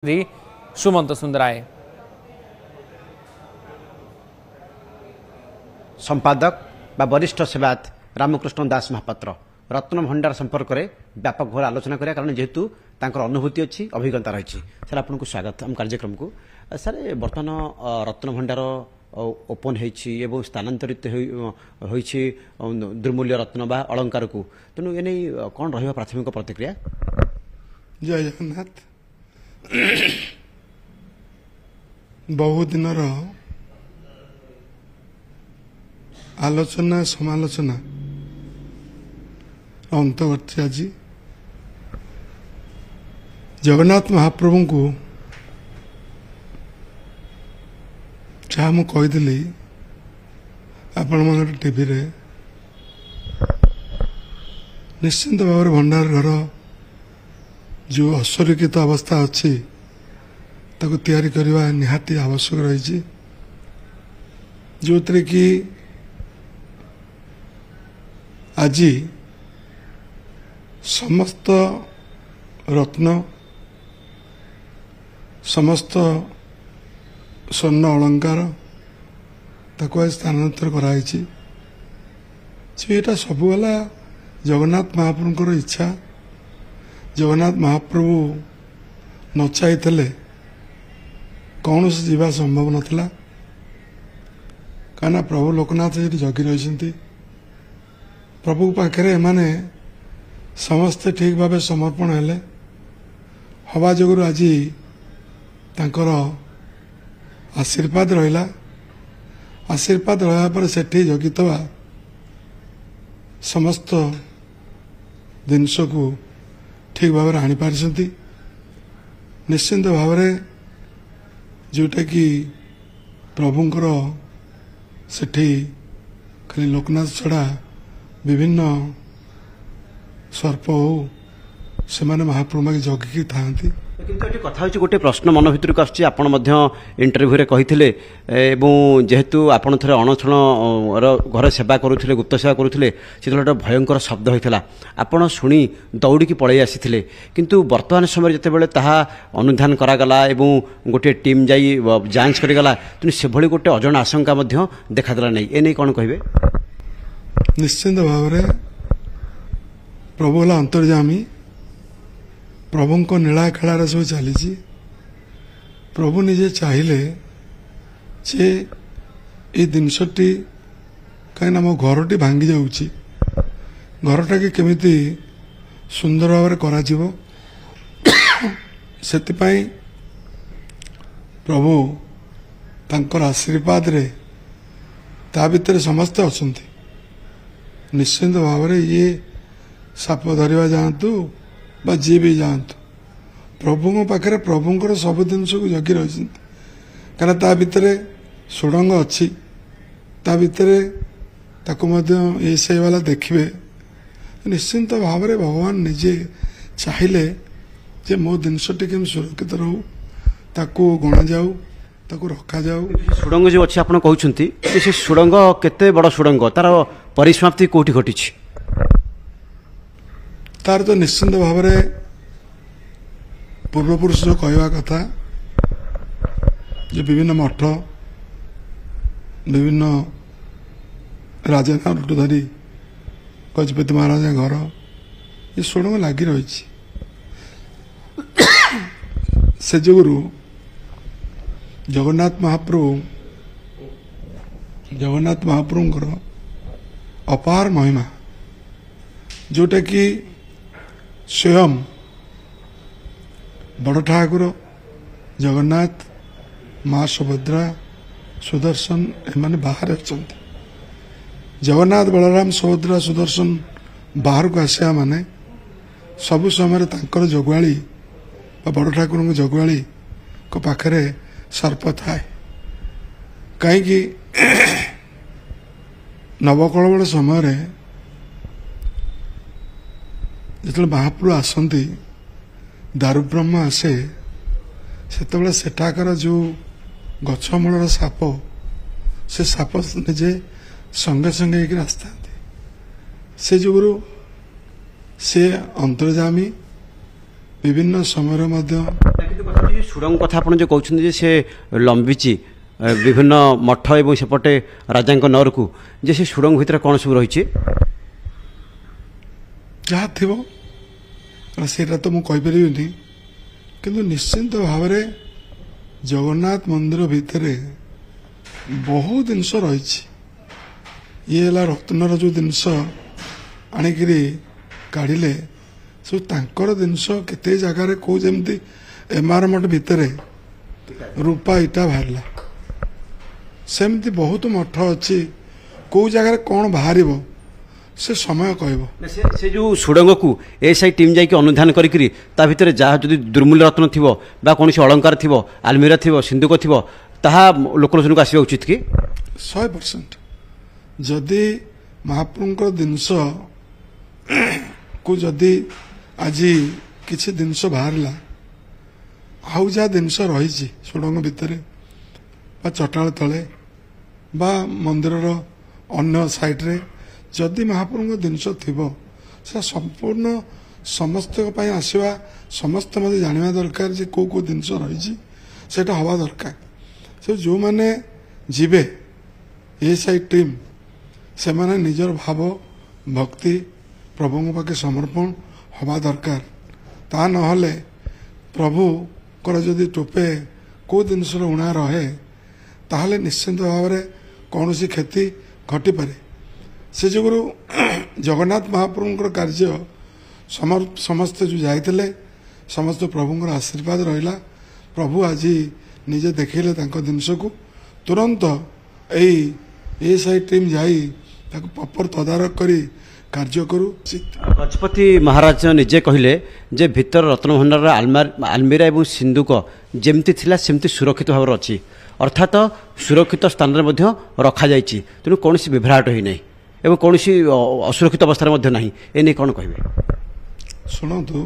सुमंत सुंदराय संपादक बा वरिष्ठ सेवायत रामकृष्ण दास महापात्र रत्न भंडार संपर्क में व्यापक भाव आलोचना करें कारण जेहेतु तांकर अनुभूति अच्छी अभिज्ञता रही। सर आपको स्वागत आम कार्यक्रम को। सर बर्तमान रत्न भंडार ओपन हो स्थानांतरित होइछि दुर्मूल्य रत्न बा अलंकार को तेणु एने कौन रहा प्राथमिक प्रतिक्रिया? जय जगन्नाथ। बहु दिन आलोचना समालोचना अंतवर्ती आज जगन्नाथ महाप्रभु को जहाँ मु कहीदि आपण मन टीवी रे निश्चिंत भाव भंडार घर जो असुरक्षित अवस्था अच्छी ताको तैयारी करवा निहाती आवश्यक रही जो थे कि आज समस्त रत्न समस्त स्वर्ण अलंकार ताको स्थानांतर कराई एटा सबुला जगन्नाथ महाप्रभुଙ୍କର इच्छा। जगन्नाथ महाप्रभु न चाहिए कौन से जीवा संभव नथिला कहीं प्रभु लोकनाथ ये जगी रही प्रभु पाखे माने समस्ते ठीक भाव समर्पण हेले हवा जोगुरु आज तांकर आशीर्वाद रहा। आशीर्वाद रहा पर सेठी जगितवा समस्त जिनस को ठीक भाव आनी पारिछंती। निश्चिंत भाव जोटा कि प्रभुंकर सेठी खाली लोकनाथ छड़ा विभिन्न सर्प हो से महाप्रभु के जगिकी था। किंतु कथा गोटे प्रश्न मन भर को इंटरव्यू कही जेहेतु आपड़ थे अणछण घर सेवा करुले गुप्त सेवा करुले से गोटे भयंकर शब्द होता आपड़ शुणी दौड़ी पलि आसी किंतु वर्तमान समय जिते ताहा अनुधान करागला गोटे टीम जाई जांच करगला तेणु से भली गोटे अजण आशंका देखादेला नहीं एने कौन कहे? निश्चिंत भाव प्रभु अंतर्जामी प्रभु को नीला खेलार सब चली प्रभु निजे चाहिए जे ये जिनसटी कहीं मो घरटी भांगी जाऊँगी घरटा कि केमिति सुंदर भाव करा सेतिपाई प्रभु तांकर आशीर्वाद रे ता भितर समस्ते अच्छे। निश्चिंत भाव ये साप धरवा जातु बा जी भी जातु प्रभु पाखे प्रभुंर सब जिनस को जगी रही कहीं ता भितर सुड़ंग अच्छी ता भितर ये से वाला देखिए। निश्चिंत भाव भगवान निजे चाहिए जे मो जिनसटी केम सुरक्षित रहू ताकू गणा जाऊ ताकू रखा जाऊ। सुड़ंग जो अच्छी आप कहते से सुड़ंग केते बड़ सुड़ंग तार परिसमाप्ति कोठी घटी तार तो निश्चिंत भाव पूर्वपुरुष जो कहवा कथा जो विभिन्न मठ विभिन्न राजा धरी गजपति महाराज घर ये सुड़ंग लगी रही से जोगुरु जगन्नाथ महाप्रभुंकर अपार महिमा जोटा कि स्वयं बड़ ठाकुर जगन्नाथ माँ सुभद्रा सुदर्शन एमाने बाहर अच्छा जगन्नाथ बलराम सुभद्रा सुदर्शन बाहर को आसा माने सबु समय तांकर जगुआली बड़ ठाकुर जगुआली को पाखरे सर्प थाए कहीं नवकलबल समय जिते महाप्रभु आसती दारु ब्रह्म आसे से सेठाकर जो गछमूलर साप से साप निजे संगे संगे आसता से जुगुरु से अंतर्जामी विभिन्न समय ସୁଡ଼ଙ୍ଗ କଥା ଆପଣ ଯେଉଁ କହୁଛନ୍ତି ଯେ ସେ ଲମ୍ବିଛି ବିଭିନ୍ନ ମଠ ଏବଂ ସେପଟେ ରାଜାଙ୍କ ନଅରକୁ, ଯେ ସେ ସୁଡ଼ଙ୍ଗ ଭିତରେ କ'ଣ ସବୁ ରହିଛି? ଯାହା ଥିବ ସେଇଟା ତ ମୁଁ କହିପାରିବିନି, କିନ୍ତୁ ନିଶ୍ଚିନ୍ତ ଭାବରେ ଜଗନ୍ନାଥ ମନ୍ଦିର ଭିତରେ ବହୁ ଜିନିଷ ରହିଛି। ଇଏ ହେଲା ରତ୍ନର ଯେଉଁ ଜିନିଷ ଆଣିକିରି କାଢ଼ିଲେ, ସବୁ ତାଙ୍କର ଜିନିଷ କେତେ ଜାଗାରେ କେଉଁ ଯେମିତି ଏମାରମେଣ୍ଟ ଭିତରେ ରୂପା ଇଟା ବାହାରିଲା, ସେମିତି ବହୁତ ମଠ ଅଛି। କେଉଁ ଜାଗାରେ କ'ଣ ବାହାରିବ ସେ ସମୟ କହିବ। ସେ ଯେଉଁ ସୁଡ଼ଙ୍ଗକୁ ଏସ୍ଆଇ ଟିମ୍ ଯାଇକି ଅନୁଧ୍ୟାନ କରିକିରି ତା ଭିତରେ ଯାହା ଯଦି ଦୁର୍ମୂଲ୍ୟ ରତ୍ନ ଥିବ ବା କୌଣସି ଅଳଙ୍କାର ଥିବ, ଆଲମିରା ଥିବ, ସିନ୍ଦୁକ ଥିବ, ତାହା ଲୋକଲୋଚନକୁ ଆସିବା ଉଚିତ କି? 100%। ଯଦି ମହାପ୍ରଭୁଙ୍କର ଜିନିଷ କୁ ଯଦି ଆଜି କିଛି ଜିନିଷ ବାହାରିଲା, ଆଉ ଯାହା ଜିନିଷ ରହିଛି ସୁଡ଼ଙ୍ଗ ଭିତରେ ବା ଚଟାଳ ତଳେ ବା ମନ୍ଦିରର ଅନ୍ୟ ସାଇଡ଼ରେ ଯଦି ମହାପ୍ରଭୁଙ୍କ ଜିନିଷ ଥିବ, ସେଟା ସମ୍ପୂର୍ଣ୍ଣ ସମସ୍ତଙ୍କ ପାଇଁ ଆସିବା, ସମସ୍ତେ ମଧ୍ୟ ଜାଣିବା ଦରକାର ଯେ କେଉଁ କେଉଁ ଜିନିଷ ରହିଛି, ସେଇଟା ହେବା ଦରକାର। ସେ ଯେଉଁମାନେ ଯିବେ ଏସ୍ଆଇ ଟିମ୍, ସେମାନେ ନିଜର ଭାବ ଭକ୍ତି ପ୍ରଭୁଙ୍କ ପାଖେ ସମର୍ପଣ ହେବା ଦରକାର। ତା ନହେଲେ ପ୍ରଭୁଙ୍କର ଯଦି ଟୋପେ କେଉଁ ଜିନିଷର ଉଣା ରହେ, ତାହେଲେ ନିଶ୍ଚିନ୍ତ ଭାବରେ କୌଣସି କ୍ଷତି ଘଟିପାରେ। ସେ ଯୋଗୁଁ ଜଗନ୍ନାଥ ମହାପ୍ରଭୁଙ୍କର କାର୍ଯ୍ୟ ସମସ୍ତେ ଯେଉଁ ଯାଇଥିଲେ, ସମସ୍ତେ ପ୍ରଭୁଙ୍କର ଆଶୀର୍ବାଦ ରହିଲା। ପ୍ରଭୁ ଆଜି ନିଜେ ଦେଖେଇଲେ ତାଙ୍କ ଜିନିଷକୁ। ତୁରନ୍ତ ଏଇ ଏସ୍ଆଇ ଟିମ୍ ଯାଇ ତାକୁ ପ୍ରପର ତଦାରଖ କରି କାର୍ଯ୍ୟ କରୁ। ଗଜପତି ମହାରାଜ ନିଜେ କହିଲେ ଯେ ଭିତର ରତ୍ନଭଣ୍ଡାରର ଆଲମିରା ଏବଂ ସିନ୍ଦୁକ ଯେମିତି ଥିଲା ସେମିତି ସୁରକ୍ଷିତ ଭାବରେ ଅଛି, ଅର୍ଥାତ୍ ସୁରକ୍ଷିତ ସ୍ଥାନରେ ମଧ୍ୟ ରଖାଯାଇଛି। ତେଣୁ କୌଣସି ବିଭ୍ରାଟ ହୋଇନାହିଁ ଏବଂ କୌଣସି ଅସୁରକ୍ଷିତ ଅବସ୍ଥାରେ ମଧ୍ୟ ନାହିଁ। ଏ ନେଇ କ'ଣ କହିବେ? ଶୁଣନ୍ତୁ,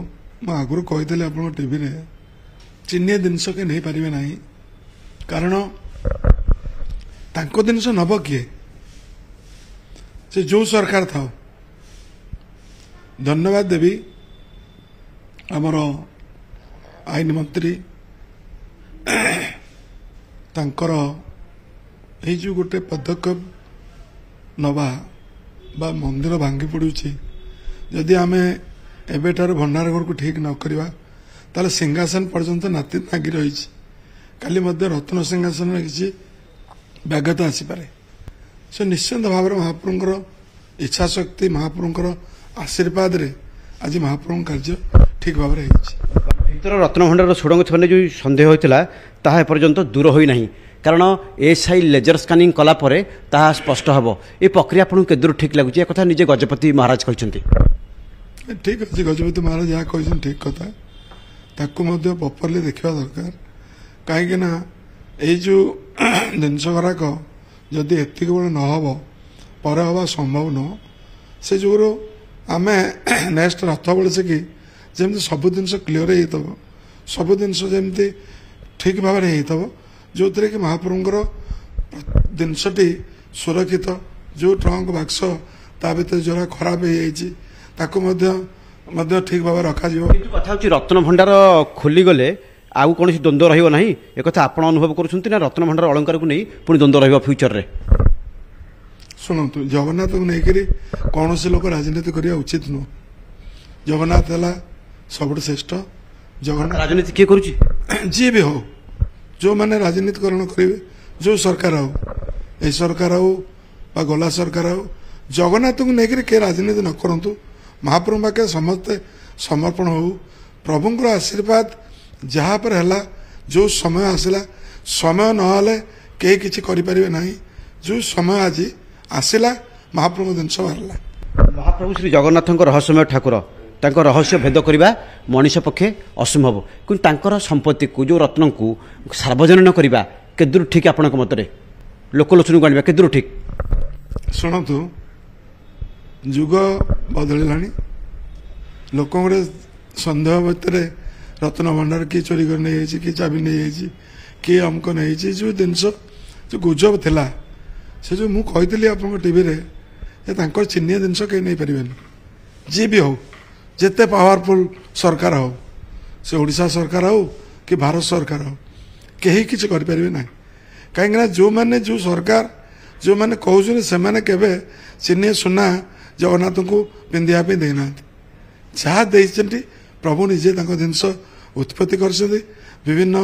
ମୁଁ ଆଗରୁ କହିଥିଲି ଆପଣଙ୍କ ଟିଭିରେ, ଚିହ୍ନିଆ ଜିନିଷ କେହି ନେଇପାରିବେ ନାହିଁ, କାରଣ ତାଙ୍କ ଜିନିଷ ନେବ କିଏ? ସେ ଯେଉଁ ସରକାର ଥାଉ। ଧନ୍ୟବାଦ ଦେବି ଆମର ଆଇନ ମନ୍ତ୍ରୀ, ତାଙ୍କର ଏଇ ଯେଉଁ ଗୋଟେ ପଦକ୍ଷେପ ନେବା ବା ମନ୍ଦିର ଭାଙ୍ଗି ପଡ଼ୁଛି, ଯଦି ଆମେ ଏବେଠାରୁ ଭଣ୍ଡାର ଘରକୁ ଠିକ୍ ନ କରିବା, ତାହେଲେ ସିଂହାସନ ପର୍ଯ୍ୟନ୍ତ ନାତି ନାଗି ରହିଛି। କାଲି ମଧ୍ୟ ରତ୍ନ ସିଂହାସନରେ କିଛି ବ୍ୟାଘାତ ଆସିପାରେ। ସେ ନିଶ୍ଚିନ୍ତ ଭାବରେ ମହାପ୍ରଭୁଙ୍କର ଇଚ୍ଛା ଶକ୍ତି, ମହାପ୍ରଭୁଙ୍କର ଆଶୀର୍ବାଦରେ ଆଜି ମହାପ୍ରଭୁଙ୍କ କାର୍ଯ୍ୟ ଠିକ୍ ଭାବରେ ହେଇଛି। ଭିତର ରତ୍ନଭଣ୍ଡାରର ସୁଡ଼ଙ୍ଗ ଥିବା ନେଇ ଯେଉଁ ସନ୍ଦେହ ହୋଇଥିଲା, ତାହା ଏପର୍ଯ୍ୟନ୍ତ ଦୂର ହୋଇନାହିଁ, କାରଣ ଏସ୍ଆଇ ଲେଜର ସ୍କାନିଂ କଲା ପରେ ତାହା ସ୍ପଷ୍ଟ ହେବ। ଏ ପ୍ରକ୍ରିୟା ଆପଣଙ୍କୁ କେତେ ଦୂର ଠିକ୍ ଲାଗୁଛି? ଏ କଥା ନିଜେ ଗଜପତି ମହାରାଜ କହିଛନ୍ତି। ଠିକ୍ ଅଛି, ଗଜପତି ମହାରାଜ ଯାହା କହିଛନ୍ତି ଠିକ୍ କଥା। ତାକୁ ମଧ୍ୟ ପ୍ରପରଲି ଦେଖିବା ଦରକାର, କାହିଁକିନା ଏଇ ଯେଉଁ ଜିନିଷ ଗୁଡ଼ାକ ଯଦି ଏତିକି ବେଳେ ନ ହେବ, ପରେ ହେବା ସମ୍ଭବ ନୁହଁ। ସେ ଯୋଗୁଁ ଆମେ ନେକ୍ସଟ ରଥ ବେଳସିକି ଯେମିତି ସବୁ ଜିନିଷ କ୍ଲିଅର ହେଇଥିବ, ସବୁ ଜିନିଷ ଯେମିତି ଠିକ୍ ଭାବରେ ହେଇଥିବ, ଯେଉଁଥିରେ କି ମହାପ୍ରଭୁଙ୍କର ଜିନିଷଟି ସୁରକ୍ଷିତ। ଯେଉଁ ଟ୍ରଙ୍କ ବାକ୍ସ ତା ଭିତରେ ଯେଉଁଟା ଖରାପ ହେଇଯାଇଛି, ତାକୁ ମଧ୍ୟ ଠିକ୍ ଭାବରେ ରଖାଯିବ। କିନ୍ତୁ କଥା ହେଉଛି ରତ୍ନଭଣ୍ଡାର ଖୋଲିଗଲେ ଆଉ କୌଣସି ଦ୍ୱନ୍ଦ୍ୱ ରହିବ ନାହିଁ, ଏକଥା ଆପଣ ଅନୁଭବ କରୁଛନ୍ତି ନା? ରତ୍ନଭଣ୍ଡାର ଅଳଙ୍କାରକୁ ନେଇ ପୁଣି ଦ୍ୱନ୍ଦ୍ୱ ରହିବ ଫ୍ୟୁଚରରେ? ଶୁଣନ୍ତୁ, ଜଗନ୍ନାଥକୁ ନେଇକରି କୌଣସି ଲୋକ ରାଜନୀତି କରିବା ଉଚିତ ନୁହଁ। ଜଗନ୍ନାଥ ହେଲା ସବୁଠୁ ଶ୍ରେଷ୍ଠ। ଜଗନ୍ନାଥ ରାଜନୀତି କିଏ କରୁଛି? ଯିଏ ବି ହଉ, ଯେଉଁମାନେ ରାଜନୀତିକରଣ କରିବେ, ଯେଉଁ ସରକାର ହଉ, ଏଇ ସରକାର ହଉ ବା ଗଲା ସରକାର ହଉ, ଜଗନ୍ନାଥଙ୍କୁ ନେଇକରି କିଏ ରାଜନୀତି ନ କରନ୍ତୁ। ମହାପ୍ରଭୁ ପାଖରେ ସମସ୍ତେ ସମର୍ପଣ ହଉ। ପ୍ରଭୁଙ୍କର ଆଶୀର୍ବାଦ ଯାହା ପରେ ହେଲା, ଯେଉଁ ସମୟ ଆସିଲା, ସମୟ ନହେଲେ କେହି କିଛି କରିପାରିବେ ନାହିଁ। ଯେଉଁ ସମୟ ଆଜି ଆସିଲା, ମହାପ୍ରଭୁ ଜିନିଷ ବାହାରିଲା। ମହାପ୍ରଭୁ ଶ୍ରୀ ଜଗନ୍ନାଥଙ୍କ ରହସ୍ୟମୟ ଠାକୁର, ତାଙ୍କ ରହସ୍ୟ ଭେଦ କରିବା ମଣିଷ ପକ୍ଷେ ଅସମ୍ଭବ, କିନ୍ତୁ ତାଙ୍କର ସମ୍ପତ୍ତିକୁ, ଯେଉଁ ରତ୍ନକୁ ସାର୍ବଜନୀନ କରିବା କେତେ ଦୂର ଠିକ୍ ଆପଣଙ୍କ ମତରେ? ଲୋକଲୋଚନକୁ ଆଣିବା କେତେ ଦୂର ଠିକ୍? ଶୁଣନ୍ତୁ, ଯୁଗ ବଦଳିଲାଣି। ଲୋକଙ୍କର ସନ୍ଦେହ ଭିତରେ ରତ୍ନ ଭଣ୍ଡାର କିଏ ଚୋରି କରି ନେଇଯାଇଛି, କିଏ ଚାବି ନେଇଯାଇଛି, କିଏ ଅମକ ନେଇଯାଇଛି, ଯେଉଁ ଜିନିଷ ଯେଉଁ ଗୁଜବ ଥିଲା, ସେ ଯେଉଁ ମୁଁ କହିଥିଲି ଆପଣଙ୍କ ଟିଭିରେ, ଯେ ତାଙ୍କର ଚିହ୍ନିଆ ଜିନିଷ କେହି ନେଇପାରିବେନି। ଯିଏ ବି ହଉ, ଯେତେ ପାୱାରଫୁଲ୍ ସରକାର ହଉ, ସେ ଓଡ଼ିଶା ସରକାର ହଉ कि भारत सरकार हो कहीं किसी करें ना कहीं जो मैंने जो सरकार जो मैंने कहते से मैंने केवे चिन्ह सुना जगन्नाथ को पिंधापी देना जहाँ देती प्रभु निजे जिनस उत्पत्ति कर विभिन्न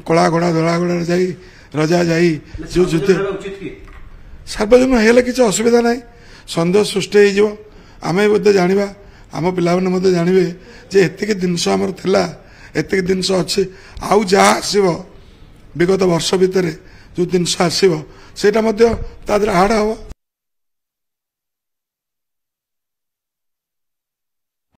कला घोड़ा धला घोड़ा जाई रजा जाई जो युद्ध सार्वजनिक हेल्ले किसी असुविधा ना सन्देह सृष्टि हो आम बोधे जाना आम पे जानवे जे एतिक जिनस आमर थिला एतिक जिनस अच्छे आउ जहाँ आसब विगत वर्ष भितर जो जिनस आसो से आड़ हम